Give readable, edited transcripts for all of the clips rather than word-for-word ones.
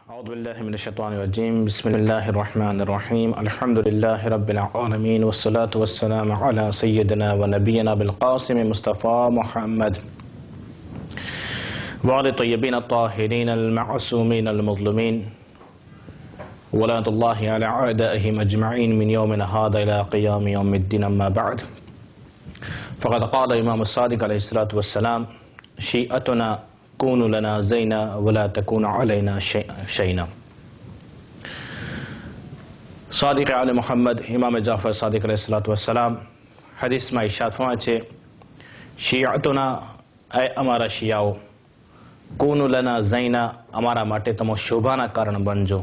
أعوذ بالله من الشيطان الرجيم بسم الله الرحمن الرحيم الحمد لله رب العالمين والصلاة والسلام على سيدنا ونبينا بالقاسم مصطفى محمد وعلى الطيبين الطاهرين المعصومين المظلومين ولعنة الله على أعدائهم أجمعين من يومنا هذا إلى قيام يوم الدين أما بعد فقد قال الإمام الصادق عليه الصلاة والسلام شيئتنا كونوا لنا زينا ولا تكون علينا شينا. صادق आल मोहम्मद इमाम जाफर सादिक अलैहिस्सलाम हदीस में इरशाद फरमाए छे शियातुना ए अमारा शियाओ कूनु लना ज़ैना अमारा माटे तमो शोभाना कारण बनजो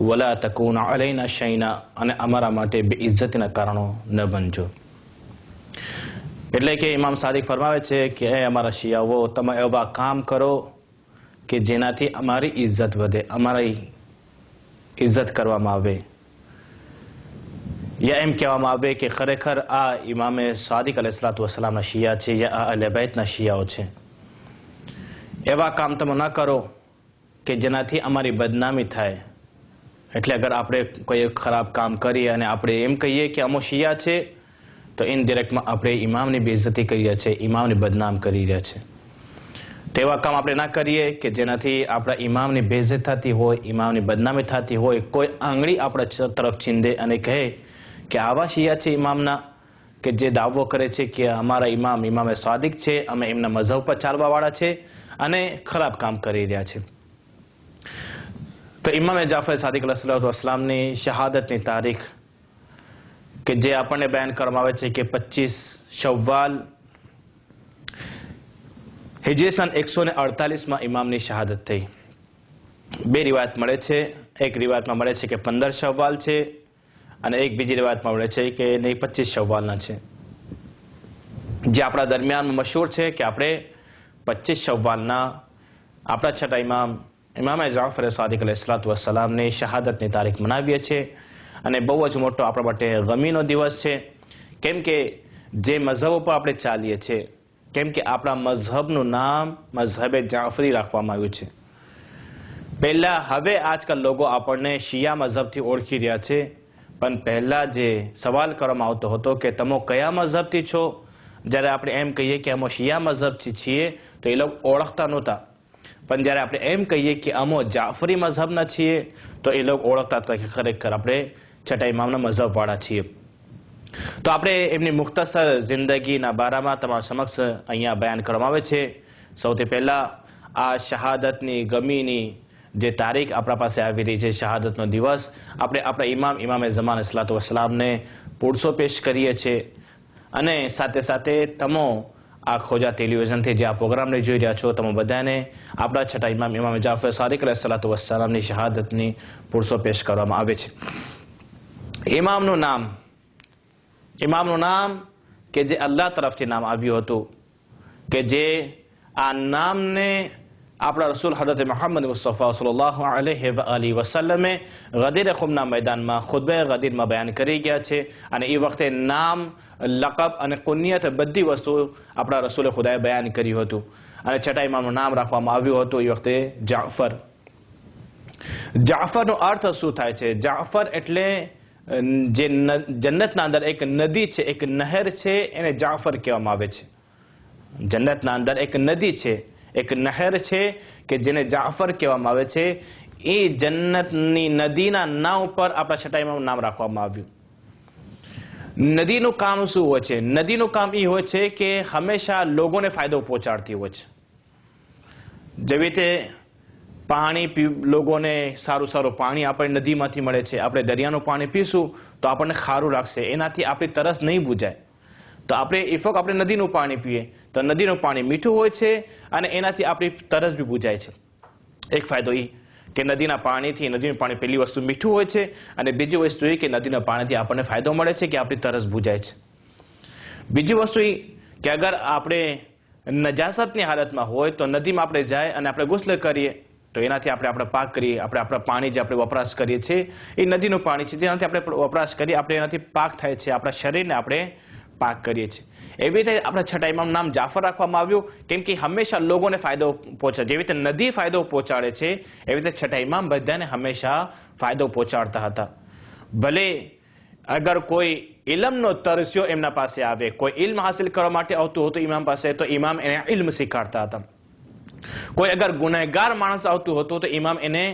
वला तकून अलैना शैना अने अमारा माटे बेइज्जतीना कारणो न बनजो। એટલે કે ઇમામ સાદિક ફરમાવે છે કે એ અમારા શિયાઓ તમે એવા કામ કરો કે જેનાથી અમારી ઇજ્જત વધે, અમારી ઇજ્જત કરવામાં આવે, યા એમ કહેવામાં આવે કે ખરેખર આ ઇમામે સાદિક અલૈહિસ્સલાતુ વસ્સલામના શિયા છે યા આ અહલે બૈતના શિયાઓ છે। એવા કામ તમે ન કરો કે જેનાથી અમારી બદનામી થાય। એટલે અગર આપણે કોઈ ખરાબ કામ કરીએ અને આપણે એમ કહીએ કે અમો શિયા છે तो इनडायरेक्ट में આપણે ઇમામની બેઇજ્જતી કરી રહ્યા છે, ઇમામને બદનામ કરી રહ્યા છે। તેવા કામ આપણે ના કરીએ કે જેનાથી આપણા ઇમામની બેઇજ્જત થતી હોય, ઇમામની બદનામી થતી હોય, કોઈ આંગળી આપણા તરફ ચીંધે અને કહે કે આવા શિયા છે ઇમામના કે જે દાવો કરે છે કે અમારા ઇમામ ઇમામે સાદિક છે, અમે એમના મઝહબ પર ચાલવાવાળા છે અને ખરાબ કામ કરી રહ્યા છે। તો ઇમામે જાફર સાદિક अलैहिस्सलामની શહાદતની તારીખ કે જે આપણને બયાન કરવામાં આવે છે કે 25 શવ્વાલ હિજરી સન 148 માં ઇમામની શહાદત થઈ। બે રિવાયત મળે છે, એક રિવાયતમાં મળે છે કે 15 શવ્વાલ છે અને એક બીજી રિવાયતમાં મળે છે કે નહીં 25 શવ્વાલના છે। જે આપણા દરમિયાન મશહૂર છે કે આપણે 25 શવ્વાલના આપણા છઠ્ઠા ઇમામ ઇમામે જાફર સાદિક अलैहिस्सलामની શહાદતની તારીખ મનાવીએ છીએ અને બહુ જ મોટો આપણા માટે ગમીનો દિવસ છે। કેમ કે જે મઝહબ ઉપર આપણે ચાલીએ છીએ, કેમ કે આપણા મઝહબનું નામ મઝહબે જાફરી રાખવામાં આવ્યું છે। પહેલા હવે આજકાલ લોકો આપણને શિયા મઝહબથી ઓળખી રહ્યા છે, પણ પહેલા જે સવાલ કરવામાં આવતો હતો કે તમે કયા મઝહબથી છો, જ્યારે આપણે એમ કહીએ કે અમે શિયા મઝહબથી છીએ તો એ લોકો ઓળખતા નહોતા, પણ જ્યારે આપણે એમ કહીએ કે અમે જાફરી મઝહબના છીએ તો એ લોકો ઓળખતા હતા કે ખરેખર આપણે છઠ્ઠા ઇમામના મઝહબવાળા છીએ। તો આપણે એમની મુખ્તસર જિંદગીના બારામાં તમારા સમક્ષ અહીંયા બયાન કરવામાં આવે છે। સૌથી પહેલા આ શહાદતની ગમીની જે તારીખ આપણા પાસે આવી રહી છે, શહાદતનો દિવસ, આપણે આપણા ઇમામે ઝમાન અલૈહિસ્સલાતુ વસ્સલામને પુરસો પેશ કરીએ છીએ અને સાથે સાથે તમો આ ખોજા ટેલિવિઝનથી જે આ પ્રોગ્રામને જોઈ રહ્યા છો તમે બધાને આપણા છઠ્ઠા ઇમામ ઇમામ જાફર સાદિક अलैहिस्सलातु वस्सलामની શહાદતની પુરસો પેશ કરવામાં આવે છે। ઇમામનું નામ કે જે અલ્લાહ તરફથી નામ આવ્યું હતું, કે જે આ નામને આપણા રસૂલ હઝરત મુહમ્મદ મુસ્તફા સલ્લલ્લાહુ અલૈહિ વસલ્લમે ગદીર ખુમના મેદાનમાં ખુતબે ગદીરમાં બયાન કરી ગયા છે અને એ વખતે નામ, લકબ અને કુનિયત બધી વસ્તુ આપણા રસૂલે ખુદાએ બયાન કર્યું હતું અને છઠ્ઠા ઇમામનું નામ રાખવામાં આવ્યું હતું એ વખતે જાફર। જાફરનો અર્થ શું થાય છે? જાફર એટલે જે જન્નતના અંદર એક નદી છે, એક નહેર છે, એને જાફર કહેવામાં આવે છે। જન્નતના અંદર એક નદી છે, એક નહેર છે કે જેને જાફર કહેવામાં આવે છે। એ જન્નતની નદીના નામ પર આપણા છઠ્ઠા ઇમામનું નામ રાખવામાં આવ્યું। નદીનું કામ શું હોય છે? નદીનું કામ એ હોય છે કે હંમેશા લોકોને ફાયદો પહોંચાડતી હોય છે। જેવી રીતે પાણી લોકોને સારું સારું પાણી આપણે નદીમાંથી મળે છે, આપણે દરિયાનું પાણી પીશું તો આપણને ખારું લાગશે, એનાથી આપણી તરસ નહીં બુજાય। તો આપણે ઇફક આપણે નદીનું પાણી પીએ તો નદીનું પાણી મીઠું હોય છે અને એનાથી આપણી તરસ બી બુજાય છે। એક ફાયદો એ કે નદીના પાણીથી, નદીનું પાણી પહેલી વસ્તુ મીઠું હોય છે અને બીજી વસ્તુ એ કે નદીના પાણીથી આપણને ફાયદો મળે છે કે આપણી તરસ બુજાય છે। બીજી વસ્તુ એ કે અગર આપણે નજાસતની હાલતમાં હોય તો નદીમાં આપણે જાય અને આપણે ગુસ્લ કરીએ તો એનાથી આપણે આપણા પાક કરીએ, આપણે આપણા પાણી જે આપણે વપરાશ કરીએ છીએ એ નદીનું પાણી છે, જેનાથી આપણે વપરાશ કરીએ આપણે એનાથી પાક થાય છે, આપણા શરીરને આપણે પાક કરીએ છીએ. એવી રીતે આપણા છઠ્ઠા ઇમામનું નામ જાફર રાખવામાં આવ્યું કેમ કે હંમેશા લોકોને ફાયદો પહોંચાડે. જેવી રીતે નદી ફાયદો પહોંચાડે છે એવી રીતે છઠ્ઠા ઇમામ બધાને હંમેશા ફાયદો પહોંચાડતા હતા. ભલે અગર કોઈ ઇલમનો તરસ્યો એમના પાસે આવે, કોઈ ઇલ્મ હાસિલ કરવા માટે આવતું હતું ઇમામ પાસે, તો ઇમામ એને ઇલ્મ શીખાડતા હતા. કોઈ અગર ગુનેગાર માણસ આવતું હતું તો ઇમામ એને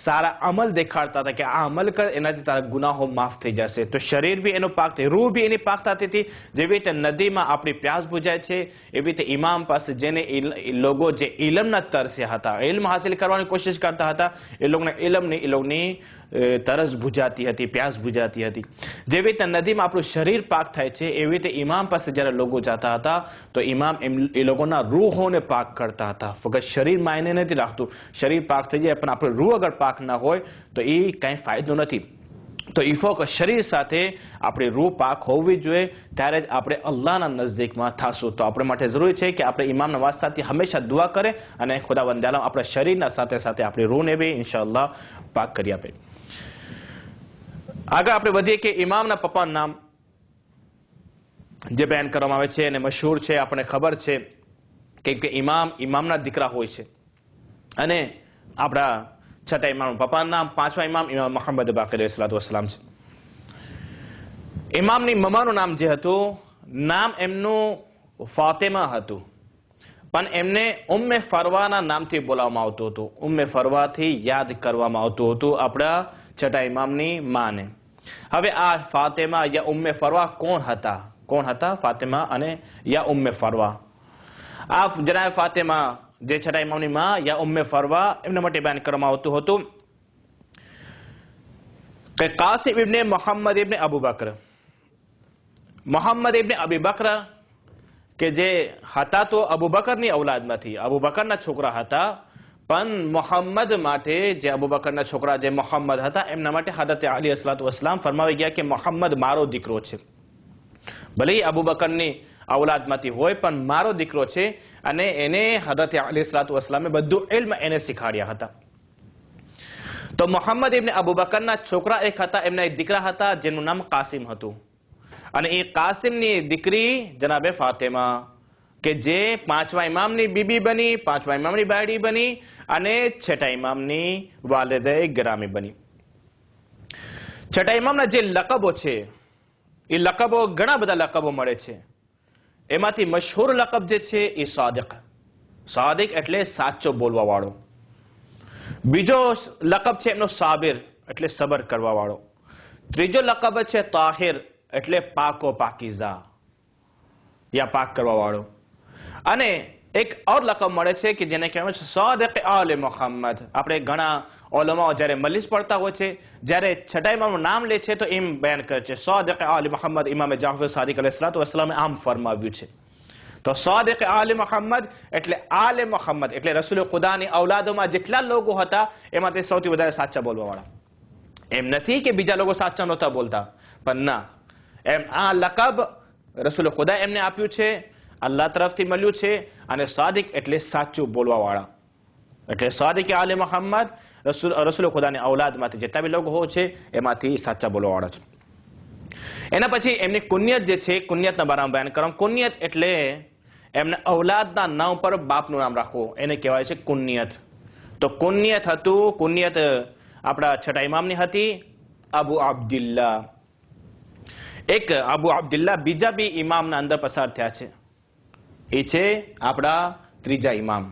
સારા અમલ દેખાડતા હતા કે આ અમલ કર, એનાથી તારા ગુનાહો માફ થઈ જશે. તો શરીર બી એનું પાક થાય, રૂહ બી એની પાક થતી હતી. જેવી રીતે નદીમાં આપણી પ્યાસ બુજાય છે એવી રીતે ઇમામ પાસે જેને લોકો જે ઇલમના તરસ્યા હતા, ઇલ્મ હાસિલ કરવાની કોશિશ કરતા હતા, એ લોકોની તરસ બુજાતી હતી, પ્યાસ બુજાતી હતી. જેવી રીતે નદીમાં આપણું શરીર પાક થાય છે એવી રીતે ઇમામ પાસે જ્યારે લોકો જતા હતા તો ઇમામ એ લોકોના રૂહોને પાક કરતા હતા. ફક્ત શરીર માયને નથી રાખતું, શરીર પાક થઈ જાય પણ આપણું રૂહ અગર પાક ના હોય તો એ કંઈ ફાયદો નથી. તો ઇફોક શરીર સાથે આપણી રૂહ પાક હોવી જોઈએ, ત્યારે જ આપણે અલ્લાહના નજદીકમાં થશું. તો આપણે માટે જરૂરી છે કે આપણે ઇમામના વાસ્તે હંમેશા દુઆ કરે અને ખુદાવંદ આલમ આપણા શરીરના સાથે સાથે આપણી રૂહને બી ઇન્શાઅલ્લાહ પાક કરી આપે. આગળ આપણે વધીએ કે ઇમામના પપ્પાનું નામ જે બયાન કરવામાં આવે છે અને મશહૂર છે, આપણે ખબર છે કેમ કે ઇમામના દીકરા હોય છે. અને આપણા છઠ્ઠા ઇમામના પપ્પાનું નામ, પાંચમા ઇમામ મોહમ્મદ બાકર અલૈહિસ્સલાતુ વસ્સલામ છે. ઇમામની મમ્માનું નામ જે હતું, નામ એમનું ફાતિમા હતું, પણ એમને ઉમ્મે ફરવાના નામથી બોલાવવામાં આવતું હતું. ઉમ્મે ફરવાથી યાદ કરવામાં આવતું હતું આપણા છઠ્ઠા ઇમામની માને. હવે આ ફાતિમા યા ઉમ્મે ફરવા કોણ હતા? ફાતિમા અને યા ઉમ્મે ફરવા. આ જનાબ ફાતિમા જે છઠ્ઠા ઇમામની માં યા ઉમ્મે ફરવા, એમના માટે બયાન કરવામાં આવતું હતું કે કાસિમ ઇબ્ને મોહમ્મદ ઇબ્ને અબુ બકર, મોહમ્મદ ઇબ્ને અબી બકર કે જે હતા તો અબુ બકરની ઔલાદમાંથી, અબુ બકરના છોકરા હતા, પણ મોહમ્મદ માટે જે અબુ બકરના છોકરા જે મોહમ્મદ હતા એમના માટે હઝરત અલી અલૈહિસ્સલાતુ વસ્સલામ ફરમાવી ગયા કે મોહમ્મદ મારો દીકરો છે. ભલે અબુ બકરની ઔલાદમાંથી હોય પણ મારો દીકરો છે. અને એને હઝરત અલી અલૈહિસ્સલાતુ વસ્સલામે બધું ઇલ્મ એને શીખાડ્યા હતા. તો મોહમ્મદ ઇબ્ને અબુ બકરના છોકરા એક હતા, એમના એક દીકરા હતા જેનું નામ કાસિમ હતું. અને એ કાસિમની દીકરી જનાબે ફાતિમા કે જે પાંચમા ઇમામની બીબી બની, પાંચમા ઇમામની બાયડી બની અને છઠ્ઠા ઇમામની વાલિદે ગરામી બની. છઠ્ઠા ઇમામના જે લકબો છે એ લકબો ઘણા બધા લકબો મળે છે. એમાંથી મશહૂર લકબ જે છે એ સાદિક. સાદિક એટલે સાચો બોલવા વાળો. બીજો લકબ છે એમનો સાબિર એટલે સબર કરવા વાળો. ત્રીજો લકબ છે તાહિર એટલે પાકો પાકીઝા યા પાક કરવા વાળો. અને એક ઓર લકબ મળે છે કે જેને કહેવાય છે સાદિક આલે મુહમ્મદ. આપણે ઘણા ઓલમાઓ જ્યારે મજલિસ પડતા હોય છે, જ્યારે છઠ્ઠા ઇમામનું નામ લે છે તો એમ બયાન કરે છે સાદિક આલે મુહમ્મદ. ઇમામ જાફર સાદિક અલૈહિસ્સલાતુ વસ્સલામે આમ ફરમાવ્યું છે. તો સાદિક આલે મુહમ્મદ એટલે આલે મુહમ્મદ એટલે રસૂલ ખુદાની ઔલાદોમાં જેટલા લોકો હતા એમાંથી સૌથી વધારે સાચા બોલવા વાળા. એમ નથી કે બીજા લોકો સાચા નહોતા બોલતા, પણ ના, એમ આ લકબ રસૂલ ખુદા એમને આપ્યું છે, અલ્લાહ તરફથી મળ્યું છે. અને સાદિક એટલે સાચું બોલવા વાળા. એટલે સાદિક આલે મુહમ્મદ રસૂલ ખુદાની ઔલાદમાંથી જેટલા બી લોકો હોય છે એમાંથી સાચા બોલવા વાળા છે. એના પછી એમની કુનિયત જે છે, કુનિયતના બારામાં બયાન કરવા. કુનિયત એટલે એમને ઔલાદના નામ પર બાપનું નામ રાખવું, એને કહેવાય છે કુનિયત. તો કુનિયત હતું, કુનિયત આપણા છઠ્ઠા ઇમામની હતી અબુ અબ્દુલ્લાહ. એક અબુ અબ્દુલ્લાહ બીજા બી ઇમામના અંદર પસાર થયા છે, એ છે આપણા ત્રીજા ઇમામ.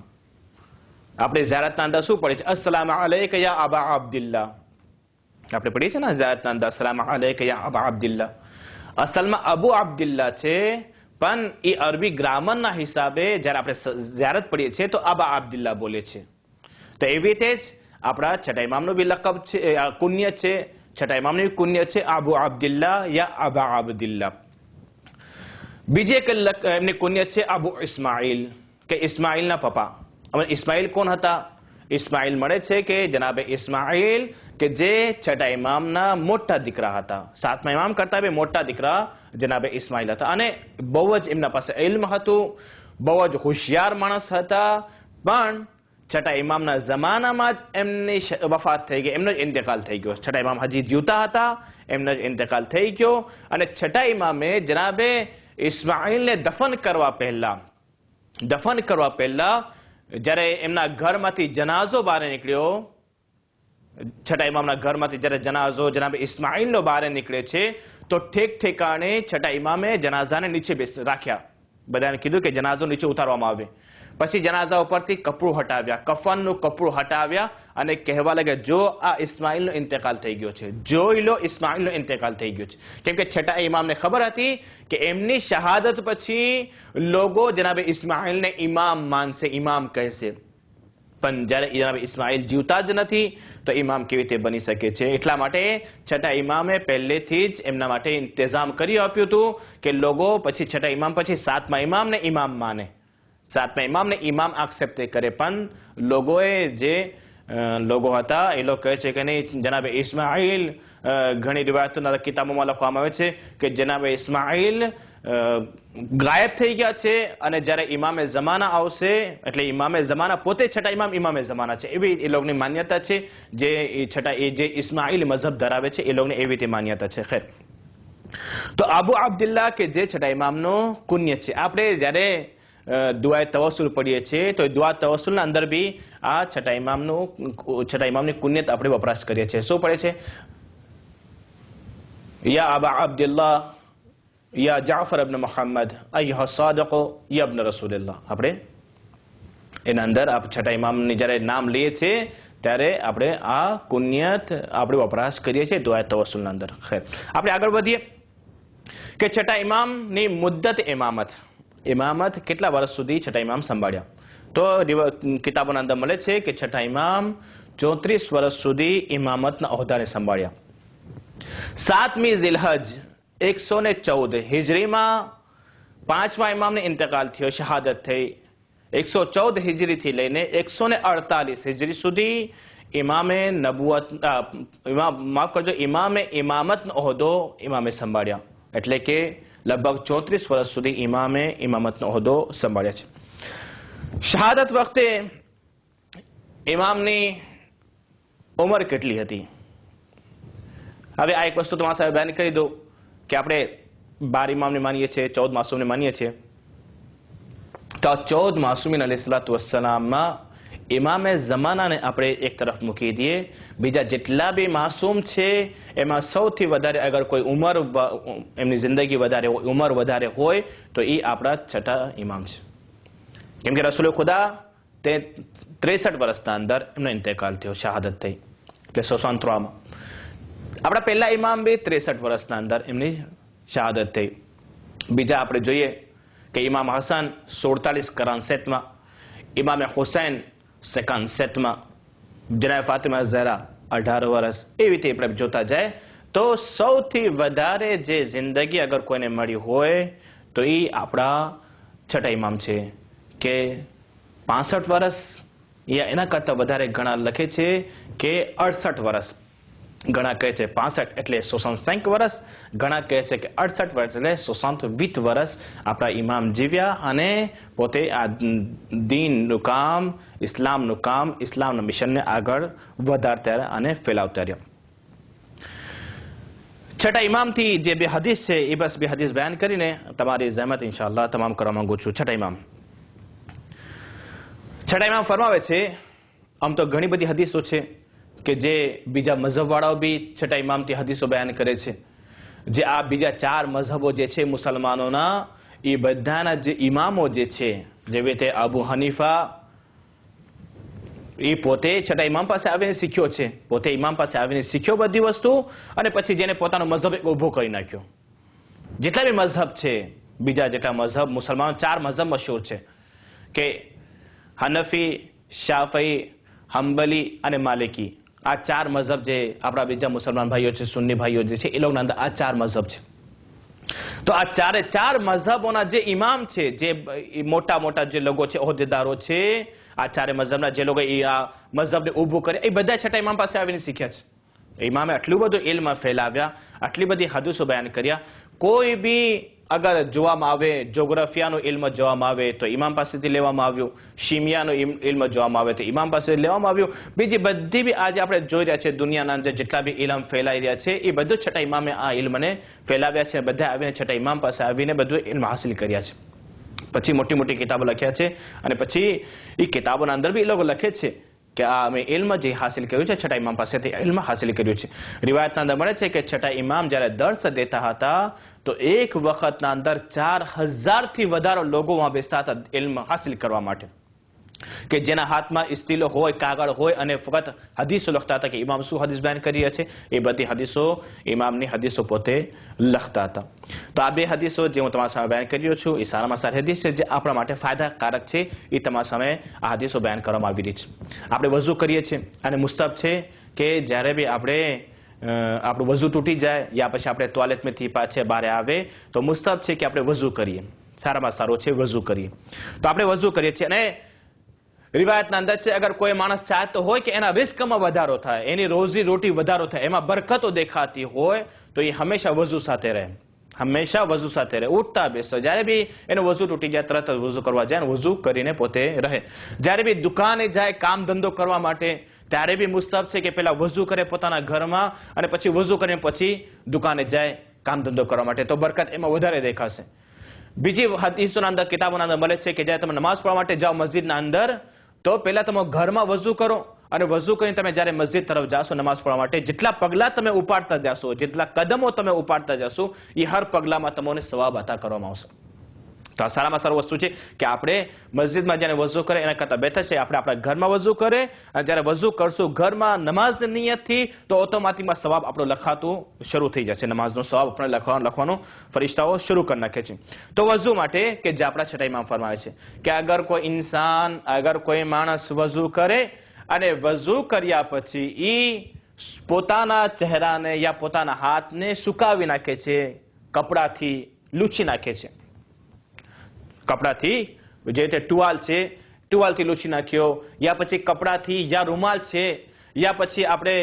આપણે ઝિયારતના અંદર શું પડે છે? અસ્સલામુ અલૈકા યા અબા અબ્દુલ્લાહ. આપણે પડીએ છીએ ને ઝિયારતના અંદર અસ્સલામુ અલૈકા યા અબા અબ્દુલ્લાહ. અસલમાં અબુ અબ્દુલ્લાહ છે, પણ એ અરબી ગ્રામરના હિસાબે જ્યારે આપણે ઝિયારત પડીએ છીએ તો અબા અબ્દુલ્લાહ બોલે છે. તો એવી રીતે જ આપણા છઠ્ઠા ઇમામનું બી લકબ છે, કુનિયત છે. છઠ્ઠા ઇમામની કુનિયત છે અબુ અબ્દુલ્લાહ યા અબા અબ્દુલ્લાહ. બીજી એક એમની કુનિયત છે અબુ ઇસ્માઇલ કે ઇસ્માઇલના પપ્પા. હવે ઇસ્માઇલ કોણ હતા? ઇસ્માઇલ મળે છે કે જનાબે ઇસ્માઇલ કે જે છઠ્ઠા ઇમામના મોટા દીકરા હતા. સાતમા ઇમામ કરતા બી મોટા દીકરા જનાબે ઇસ્માઇલ હતા. અને બહુ જ એમના પાસે ઇલ્મ હતું, બહુ જ હોશિયાર માણસ હતા. પણ છઠ્ઠા ઇમામના જમાનામાં જ એમની વફાત થઈ ગઈ, એમનો જ ઇન્તકાલ થઈ ગયો. છઠ્ઠા ઇમામ હજી જીવતા હતા, એમનો જ ઇન્તકાલ થઈ ગયો. અને છઠ્ઠા ઇમામે જનાબે ઇસ્માઇલને દફન કરવા પહેલા જ્યારે એમના ઘરમાંથી જનાઝો બહાર નીકળ્યો, છઠ્ઠા ઇમામના ઘરમાંથી જ્યારે જનાઝો જનાબ ઇસ્માઇલનો બહાર નીકળે છે તો ઠેક ઠેકાણે છઠ્ઠા ઇમામે જનાઝાને નીચે રાખ્યા. બધાને કીધું કે જનાઝો નીચે ઉતારવામાં આવે. પછી જનાઝા ઉપરથી કપડું હટાવ્યા, કફનનું કપડું હટાવ્યા અને કહેવા લાગ્યા, જો આ ઇસ્માઇલનો ઇન્તેકાલ થઈ ગયો છે, જોઈ લો ઇસ્માઇલનો ઇન્તેકાલ થઈ ગયો છે. કેમ કે છઠ્ઠા ઇમામને ખબર હતી કે એમની શહાદત પછી લોકો જનાબે ઇસ્માઇલને ઇમામ માનશે, ઇમામ કહેશે. પણ જ્યારે જનાબ ઇસ્માઇલ જીવતા જ નથી તો ઇમામ કેવી રીતે બની શકે છે? એટલા માટે છઠ્ઠા ઇમામે પહેલેથી જ એમના માટે ઇંતજામ કરી આપ્યું હતું કે લોકો પછી છઠ્ઠા ઇમામ પછી સાતમા ઇમામને ઇમામ માને, સાતમા ઇમામને ઇમામ એક્સેપ્ટ કરે. પણ લોકો હતા એ લોકો કહે છે કે નહીં, જનાબે ઇસ્માઇલ, ઘણી રિવાયતોના કિતાબોમાં લખવામાં આવે છે કે જનાબે ઇસ્માઇલ ગાયબ થઈ ગયા છે અને જ્યારે ઇમામે જમાના આવશે, એટલે ઇમામે જમાના પોતે છઠ્ઠા ઇમામ ઇમામે જમાના છે, એવી એ લોકોની માન્યતા છે. જે ઇસ્માઇલ મઝહબ ધરાવે છે એ લોકોને એવી રીતે માન્યતા છે. ખેર, તો આબુ અબ્દુલ્લાહ કે જે છઠ્ઠા ઇમામનો કુન્યત છે. આપણે જ્યારે દુઆએ તવસ્સુલ પડીએ છીએ તો દુઆ તવસ્સુલના અંદર બી આ છઠ્ઠા ઇમામની કુન્યત આપણે વપરાશ કરીએ છીએ. શું પડે છે? યા આબા અબ્દુલ્લાહ, યા જાફર ઇબ્ન મુહમ્મદ, અય્યુહા સાદિક, યા ઇબ્ન રસૂલિલ્લાહ. આપણે એના અંદર છઠ્ઠા ઇમામની જ્યારે નામ લઈએ છીએ ત્યારે આપણે આ કુન્યત આપણે વપરાશ કરીએ છીએ દુઆએ તવસ્સુલના અંદર. ખેર, આપણે આગળ વધીએ કે છઠ્ઠા ઇમામની મુદ્દત ઇમામત કેટલા વર્ષ સુધી છઠ્ઠા ઇમામ સંભાળ્યા? તો કિતાબોના અંદર મળે છે કે છઠ્ઠા ઇમામ 34 વર્ષ સુધી ઇમામતના ઓહદાને સંભાળ્યા. 7મી ઝિલહજ 114 હિજરીમાં 5મા ઇમામને ઇંતકાલ થયો, શહાદત થઈ. 114 હિજરીથી લઈને 148 હિજરી સુધી ઇમામે ઇમામતનો ઓહદો ઇમામે સંભાળ્યા. એટલે કે લગભગ 34 વર્ષ સુધી ઇમામે ઇમામતનો ઓહદો સંભાળ્યા છે. શહાદત વખતે ઇમામની ઉંમર કેટલી હતી? હવે આ એક વસ્તુ તમારા સાહેબ બયાન કરી દો કે આપણે 12 ઇમામને માનીએ છીએ, 14 માસૂમને માનીએ છીએ. તો 14 માસૂમીન અલૈહિસ્સલાતુ વસ્સલામમાં ઇમામે જમાનાને આપણે એક તરફ મૂકી દઈએ, બીજા જેટલા બી માસૂમ છે એમાં સૌથી વધારે અગર કોઈ એમની જિંદગી વધારે હોય, ઉંમર વધારે હોય તો એ આપણા છઠ્ઠા ઇમામ છે. કેમ કે રસૂલ ખુદા તે 63 વર્ષના અંદર એમનો ઇંતેકાલ થયો, શહાદત થઈ, એટલે 163માં. આપણા પહેલા ઇમામ બી 63 વર્ષના અંદર એમની શહાદત થઈ. બીજા આપણે જોઈએ કે ઇમામ હસન 47-53માં, ઇમામે હુસૈન 57માં, જનાબ ફાતિમા ઝહરા 18 વર્ષ. એવી રીતે આપણે જોતા જાય તો સૌથી વધારે જે જિંદગી અગર કોઈને મળી હોય તો એ આપણા છઠ્ઠા ઇમામ છે કે 65 વર્ષ યા એના કરતાં વધારે. ઘણા લખે છે કે 68 વર્ષ, ઘણા કહે છે 65 એટલે 65 વર્ષ, ઘણા કહે છે કે 68 વર્ષ એટલે 68 વર્ષ આપણા ઇમામ જીવ્યા અને પોતે આ દીનનું કામ, ઇસ્લામનું કામ, ઇસ્લામના મિશનને આગળ વધારતા રહ્યા અને ફેલાવતા રહ્યા. છઠ્ઠા ઇમામથી જે 2 હદીસ છે એ બસ 2 હદીસ બયાન કરીને તમારી જહેમત ઇન્શાઅલ્લાહ તમામ કરવા માંગુ છું. છઠ્ઠા ઇમામ ફરમાવે છે, આમ તો ઘણી બધી હદીસો છે કે જે બીજા મઝહબવાળાઓ બી છઠ્ઠા ઇમામથી હદીસો બયાન કરે છે. જે આ બીજા 4 મઝહબો જે છે મુસલમાનોના, એ બધાના જે ઇમામો જે છે, જેવી રીતે અબુ હનીફા એ પોતે છઠ્ઠા ઇમામ પાસે આવીને શીખ્યો છે, પોતે ઇમામ પાસે આવીને શીખ્યો બધી વસ્તુ અને પછી જેને પોતાનો મઝહબ ઊભો કરી નાખ્યો. જેટલા બી મઝહબ છે, બીજા જેટલા મઝહબ મુસલમાનો 4 મઝહબ મશહૂર છે કે હનફી, શાફી, હંબલી અને માલિકી. આ 4 મઝહબ જે આપણા બીજા મુસલમાન ભાઈઓ છે, સુન્ની ભાઈઓ જે છે, એ લોકોના અંદર આ 4 મઝહબ છે. તો આ 4 મઝહબોના જે ઇમામ છે, જે મોટા મોટા જે લોકો છે, ઓહદેદારો છે, આ 4 મઝહબના જે લોકો આ મઝહબને ઊભું કરે, એ બધા છઠ્ઠા ઇમામ પાસે આવીને શીખ્યા છે. ઇમામે આટલું બધું ઇલ્મ ફેલાવ્યા, આટલી બધી હદીસો બયાન કર્યા. કોઈ બી અગર જોવામાં આવે, જોગ્રાફિયાનું ઇલ્મ જોવામાં આવે તો ઇમામ પાસેથી લેવામાં આવ્યું, શિમિયાનું ઇલ્મ જોવામાં આવે તો ઇમામ પાસેથી લેવામાં આવ્યું. બીજી બધી બી આજે આપણે જોઈ રહ્યા છે દુનિયાના અંદર જેટલા બી ઇલ્મ ફેલાઈ રહ્યા છે એ બધું છઠ્ઠા ઇમામે આ ઇલ્મને ફેલાવ્યા છે. બધા આવીને છઠ્ઠા ઇમામ પાસે આવીને બધું ઇલ્મ હાસિલ કર્યા છે. પછી મોટી મોટી કિતાબો લખ્યા છે અને પછી એ કિતાબોના અંદર બી એ લોકો લખે છે કે આ અમે ઇલ્મ જે હાસિલ કર્યું છે છઠ્ઠા ઇમામ પાસેથી ઇલ્મ હાસિલ કર્યું છે. રિવાયતના અંદર મળે છે કે છઠ્ઠા ઇમામ જ્યારે દર્શ દેતા હતા તો એક વખતના અંદર 4000 થી વધારે લોકો વહાં બેસતા હતા ઇલ્મ હાસિલ કરવા માટે, કે જેના હાથમાં સ્ટીલો હોય, કાગળ હોય અને ફક્ત હદીસો લખતા હતા કે ઇમામ શું હદીસ બયાન કરી રહ્યા છે. એ બધી હદીસો ઇમામની હદીસો પોતે લખતા હતા. તો આ બે હદીસો જે હું તમારા સામે બયાન કર્યો છું એ સારામાં સારી હદીસ છે જે આપણા માટે ફાયદાકારક છે. એ તમારા સામે આ હદીસો બયાન કરવામાં આવી રહી છે. આપણે વઝુ કરીએ છીએ અને મુસ્તહબ છે કે જ્યારે બી આપણું વઝુ તૂટી જાય યા પછી આપણે ટોયલેટમાંથી પાછે બહાર આવે તો મુસ્તહબ છે કે આપણે વઝુ કરીએ. સારામાં સારો છે વઝુ કરીએ. તો આપણે વઝુ કરીએ છીએ અને રિવાયતના અંદર છે અગર કોઈ માણસ ચાહતો હોય કે એના રિસ્કમાં વધારો થાય, એની રોજી રોટી વધારો થાય, એમાં બરકતો દેખાતી હોય તો એ હંમેશા વઝુ સાથે રહે, હંમેશા વઝુ સાથે રહે. ઉઠતા બેસતા જ્યારે બી એનો વઝુ તૂટી જાય તરત જ વઝુ કરવા જાય અને વઝુ કરીને પોતે રહે. જ્યારે બી દુકાને જાય કામ ધંધો કરવા માટે ત્યારે બી મુસ્તહબ છે કે પહેલા વઝુ કરે પોતાના ઘરમાં અને પછી વઝુ કરીને પછી દુકાને જાય કામ ધંધો કરવા માટે, તો બરકત એમાં વધારે દેખાશે. બીજી હદીસોના અંદર કિતાબોના અંદર મળે છે કે જ્યારે તમે નમાઝ પઢવા માટે જાઓ મસ્જિદના અંદર તો પહેલા તમે ઘરમાં વઝુ કરો અને વઝુ કરીને તમે જ્યારે મસ્જિદ તરફ જાશો નમાઝ પઢવા માટે જેટલા પગલા તમે ઉપાડતા જશો, જેટલા કદમો તમે ઉપાડતા જશો એ હર પગલામાં તમને સવાબ અતા કરવામાં આવશે. તો આ સારામાં સારું વસ્તુ છે કે આપણે મસ્જિદમાં જ્યારે વઝુ કરે એના કરતાં બેઠા છે આપણે આપણા ઘરમાં વઝુ કરે અને જ્યારે વઝુ કરશું ઘરમાં નમાઝની નિયતથી તો ઓટોમેટિકમાં સવાબ આપણો લખાતું શરૂ થઈ જશે. નમાઝનો સવાબ આપણે લખવાનું ફરિશ્તાઓ શરૂ કરી નાખે છે. તો વઝુ માટે કે જે આપણા છઠ્ઠા ઇમામ ફરમાવે છે કે અગર કોઈ માણસ વઝુ કરે અને વઝુ કર્યા પછી એ પોતાના ચહેરાને યા પોતાના હાથને સુકાવી નાખે છે, કપડાથી લૂછી નાખે છે, કપડાથી જે રીતે ટુવાલથી લૂછી નાખ્યો યા પછી કપડાથી યા રૂમાલ છે યા પછી આપણે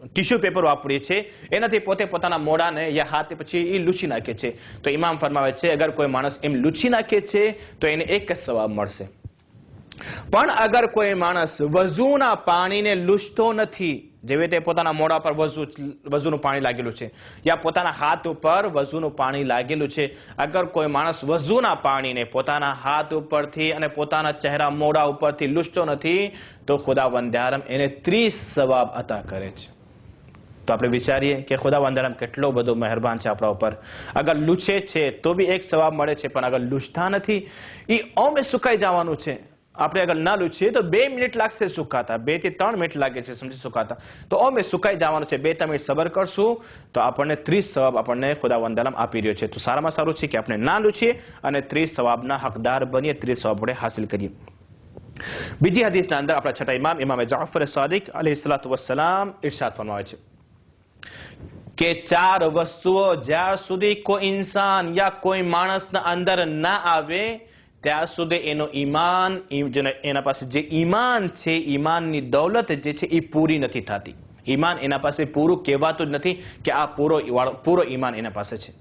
ટીશ્યુ પેપર વાપરીએ છીએ એનાથી પોતે પોતાના મોઢાને યા હાથે પછી એ લૂછી નાખે છે. તો ઇમામ ફરમાવે છે અગર કોઈ માણસ એમ લૂછી નાખે છે તો એને એક જ સવાબ મળશે. પણ અગર કોઈ માણસ વઝુના પાણીને લૂછતો નથી, જેવી રીતે પોતાના મોઢા પર વઝુનું પાણી લાગેલું છે યા પોતાના હાથ ઉપર વઝુનું પાણી લાગેલું છે, અગર કોઈ માણસ વઝુના પાણીને પોતાના હાથ ઉપરથી અને પોતાના ચહેરા મોઢા ઉપરથી લૂછતો નથી તો ખુદાવંદ આલમ એને 30 સવાબ અતા કરે છે. તો આપણે વિચારીએ કે ખુદાવંદ આલમ કેટલો બધો મહેરબાન છે આપણા ઉપર. અગર લૂછે છે તો બી એક સવાબ મળે છે, પણ અગર લૂછતા નથી એ ઓમે સુકાઈ જવાનું છે. આપણે અગર ના લૂછીએ તો 2 મિનિટ લાગશે સુકાતા, 2 થી 3 મિનિટ લાગે છે સમજી સુકાતા, તો ઓમે સુકાઈ જવાનું છે. 2-3 મિનિટ સબર કરશું તો આપણને 30 સવાબ આપણને ખુદાવંદ આલમ આપી રહ્યો છે. તો સારામાં સારું છે કે આપણે ના લૂછીએ અને 30 સવાબના હકદાર બનીએ, 30 સવાબ આપણે હાસિલ કરીએ. બીજી હદીસના અંદર આપણા છઠ્ઠા ઇમામ ઇમામ જાફર સાદિક અલૈહિસ્સલાતુ વસ્સલામ ઇરશાદ ફરમાવે છે કે 4 વસ્તુઓ જ્યાં સુધી કોઈ ઇન્સાન યા કોઈ માણસના અંદર ના આવે ત્યાં સુધી એનો ઈમાન, એના પાસે જે ઈમાન છે, ઈમાનની દૌલત જે છે એ પૂરી નથી થતી. ઈમાન એના પાસે પૂરું કહેવાતું જ નથી કે આ પૂરો ઈમાન એના પાસે છે.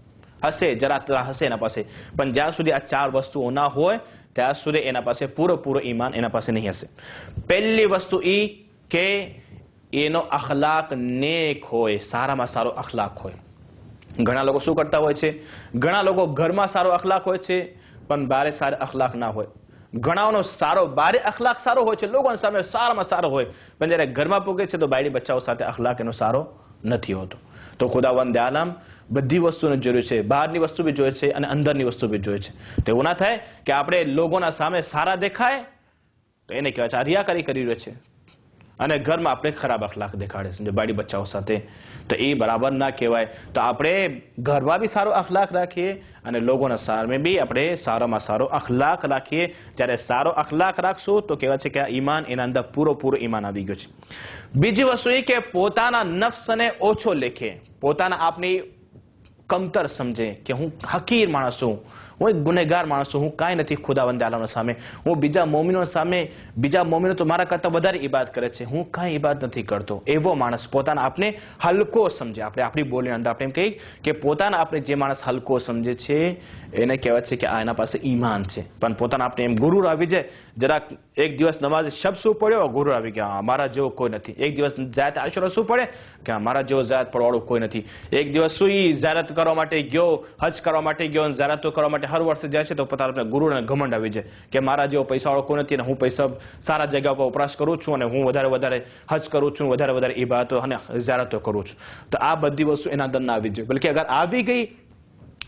હશે જરા હશે એના પાસે, પણ જ્યાં સુધી આ 4 વસ્તુઓ ના હોય ત્યાં સુધી એના પાસે પૂરો ઈમાન એના પાસે નહીં હશે. પહેલી વસ્તુ એ કે એનો અખલાક નેક હોય, સારામાં સારો અખલાક હોય. ઘણા લોકો શું કરતા હોય છે, ઘણા લોકો ઘરમાં સારો અખલાક હોય છે પણ બારે સારા અખલાક ના હોય. ઘણાનો બારે અખલાક સારો હોય છે, લોકોના સામે સારામાં સારો હોય, પણ જ્યારે ઘરમાં પૂગે છે તો બાયડી બચ્ચાઓ સાથે અખલાક એનો સારો નથી હોતો. તો ખુદાવંદ આલમ બધી વસ્તુની જરૂર છે, બહારની વસ્તુ બી જોઈએ છે અને અંદરની વસ્તુ બી જોઈએ છે. તો એવું ના થાય કે આપણે લોકોના સામે સારા દેખાય તો એને કહેવાય છે આ રિયાકારી કરી રહ્યો છે અને ઘરમાં આપણે ખરાબ અખલાક દેખાડે છે બાયડી બચ્ચાઓ સાથે, તો એ બરાબર ના કહેવાય. તો આપણે ઘરમાં બી સારો અખલાક રાખીએ અને લોકોના સામે બી આપણે સારામાં સારો અખલાક રાખીએ. જ્યારે સારો અખલાક રાખશું તો કહેવાય છે કે આ ઈમાન એના અંદર પૂરો ઈમાન આવી ગયો છે. બીજી વસ્તુ એ કે પોતાના નફ્સને ઓછો લેખે, પોતાના આપની કમતર સમજે કે હું હકીર માણસ છું, હું એક ગુનેગાર માણસ છું, હું કાંઈ નથી ખુદાવંદ આલમના સામે, હું બીજા મોમિનો સામે, બીજા મોમિનો તો મારા કરતાં વધારે ઇબાદત કરે છે, હું કાંઈ ઇબાદત નથી કરતો, એવો માણસ પોતાના આપને હલકો સમજે. આપણે આપણી બોલીની અંદર આપણે એમ કહીએ કે પોતાના આપણે જે માણસ હલકો સમજે છે એને કહેવાય છે કે આ એના પાસે ઈમાન છે. પણ પોતાના આપણે એમ ગુરુર આવી જાય, જરાક એક દિવસ નમાઝ શબ શું પડ્યો, ગુરુર આવી ગયા, મારા જેવો કોઈ નથી. એક દિવસ જાત આશુરા શું પડે કે મારા જેવો જાત પડવાળો કોઈ નથી. એક દિવસ સુઈ ઝારત કરવા માટે ગયો, હજ કરવા માટે ગયો, ઝારતો કરવા માટે હર વર્ષે જાય છે, તો પોતાના ગુરુને ઘમંડ આવી જાય કે મારા જેવો પૈસાવાળો કોઈ નથી, અને હું પૈસા સારા જગ્યા પર વપરાશ કરું છું, અને હું વધારે હજ કરું છું, વધારે ઇબાદતો અને ઝારતો કરું છું. તો આ બધી વસ્તુ એના અંદર ના આવી જોઈએ. બલકે અગર આવી ગઈ,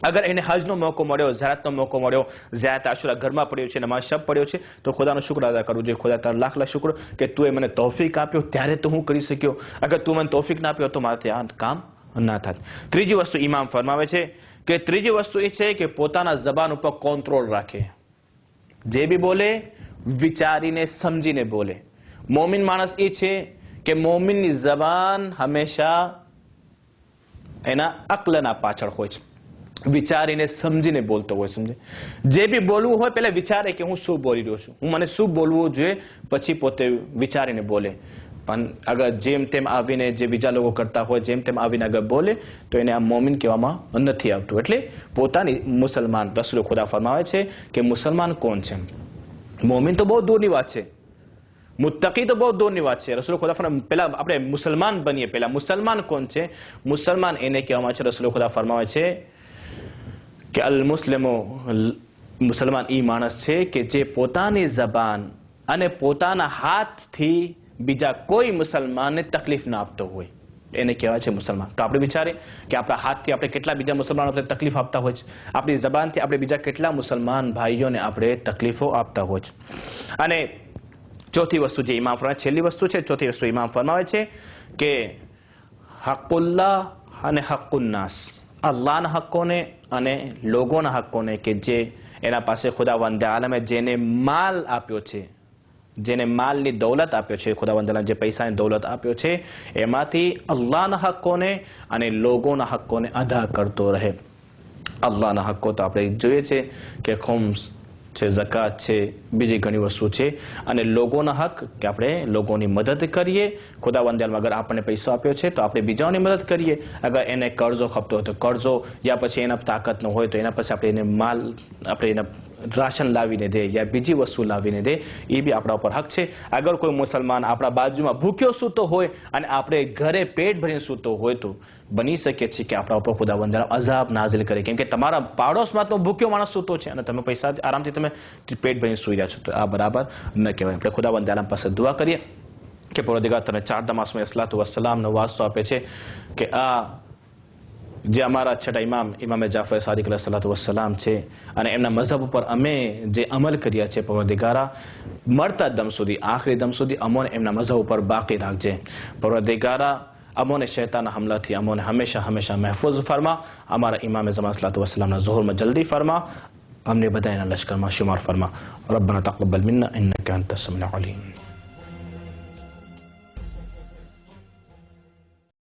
અગર એને હજનો મોકો મળ્યો, ઝિયારતનો મોકો મળ્યો, ઝિયારત આશુરા ઘરમાં પડ્યો છે, નમાઝ શબ પડ્યો છે, તો ખુદાનો શુક્ર અદા કરવો જોઈએ. ખુદા તારો લાખ લાખ શુક્ર કે તું મને તૌફીક આપ્યો, ત્યારે તો હું કરી શક્યો. અગર તું મને તૌફીક ના આપ્યો તો મારાથી આ કામ ના થાય. ત્રીજી વસ્તુ ઇમામ ફરમાવે છે કે ત્રીજી વસ્તુ એ છે કે પોતાના જબાન ઉપર કંટ્રોલ રાખે. જે બી બોલે વિચારીને સમજીને બોલે. મોમિન માણસ એ છે કે મોમિનની જબાન હંમેશા એના અક્લના પાછળ હોય છે, વિચારીને સમજીને બોલતો હોય. સમજે જે બી બોલવું હોય પહેલા વિચારે કે હું શું બોલી રહ્યો છું, હું મને શું બોલવું જોઈએ, પછી પોતે વિચારીને બોલે. પણ અગર જેમ તેમ આવીને જે બીજા લોકો કરતા હોય જેમ તેમ આવીને અગર બોલે તો એને આ મોમિન કહેવામાં નથી આવતું. એટલે પોતાની મુસલમાન, રસૂલ ખુદા ફરમાવે છે કે મુસલમાન કોણ છે. મોમિન તો બહુ દૂરની વાત છે, મુત્તકી તો બહુ દૂરની વાત છે. રસૂલ ખુદા ફરમાવે પહેલા આપણે મુસલમાન બનીએ. પહેલા મુસલમાન કોણ છે? મુસલમાન એને કહેવામાં છે, રસૂલ ખુદા ફરમાવે છે કે અલ મુસ્લિમો, મુસલમાન ઈ માણસ છે કે જે પોતાની જબાન અને પોતાના હાથથી બીજા કોઈ મુસલમાનને તકલીફ ના આપતો હોય, એને કહેવાય છે મુસલમાન. તો આપણે વિચારીએ કે આપણા હાથથી આપણે કેટલા બીજા મુસલમાનોને તકલીફ આપતા હોય છે, આપણી જબાનથી આપણે બીજા કેટલા મુસલમાન ભાઈઓને આપણે તકલીફો આપતા હોય છે. અને ચોથી વસ્તુ જે ઇમામ ફરમાવે, છેલ્લી વસ્તુ છે, ચોથી વસ્તુ ઇમામ ફરમાવે છે કે હક્કુલ્લાહ અને હક્કુન્નાસ, અલ્લાહના હક્કોને અને લોકોના હક્કોને કે જે એના પાસે ખુદાવંદ આલમે જેને માલ આપ્યો છે, જેને માલની દૌલત આપ્યો છે, ખુદાવંદ આલમે જે પૈસાની દૌલત આપ્યો છે, એમાંથી અલ્લાહના હક્કોને અને લોકોના હક્કોને અદા કરતો રહે. અલ્લાહના હક્કો તો આપણે જોઈએ છે કે ખુમ્સ છે, ઝકાત છે, બીજી ઘણી વસ્તુ છે. અને લોકોના હક કે આપણે લોકોની મદદ કરીએ. ખુદાવંદ આલમે અગર આપણને પૈસા આપ્યો છે તો આપણે બીજાઓની મદદ કરીએ. અગર એને કર્જો ખપતો હોય તો કર્જો, યા પછી એના તાકાત ન હોય તો એના પછી આપણે એને માલ, આપણે એને રાશન લાવીને દે યા બીજી વસ્તુ લાવીને દે, એ બી આપણા ઉપર હક છે. અગર કોઈ મુસલમાન આપણા બાજુમાં ભૂખ્યો સૂતો હોય અને આપણે ઘરે પેટ ભરીને સૂતો હોય તો બની શકે છે કે આપણા ઉપર ખુદાવંદ અઝાબ નાઝિલ કરે, કેમ કે તમારા પાડોશમાં તો ભૂખ્યો માણસ સૂતો છે અને તમે પૈસા આરામથી તમે પેટ ભરીને સૂઈ રહ્યા છો, તો આ બરાબર ન કહેવાય. આપણે ખુદાવંદ આલમ પાસે દુઆ કરીએ કે પરવરદિગાર તને 4 દમાસમાં સલાતો વસલામનો વાસ્તો આપે છે કે આ જે અમારા છઠ્ઠા ઇમામે જાફર સાદિક અલૈહિ સલાતુ વસલામ છે અને એમના મઝહબ ઉપર અમે જે અમલ કર્યા છે, પરવરદિગારા મળતા દમ સુધી, આખરી દમ સુધી અમોને એમના મઝહબ ઉપર બાકી રાખજે. પરવરદિગારા અમોને શૈતાનના હમલાથી અમોને હંમેશા મહેફૂઝ ફરમા. અમારા ઇમામે ઝમાન સલાતુ વસલામના ઝુહુરમાં જલ્દી ફરમા. અમને બધા એના લશ્કરમાં શુમાર ફરમા. રબ્બના તaqabbal મિન્ના ઇન્નકા અંતસ સમીઉલ અલીમ.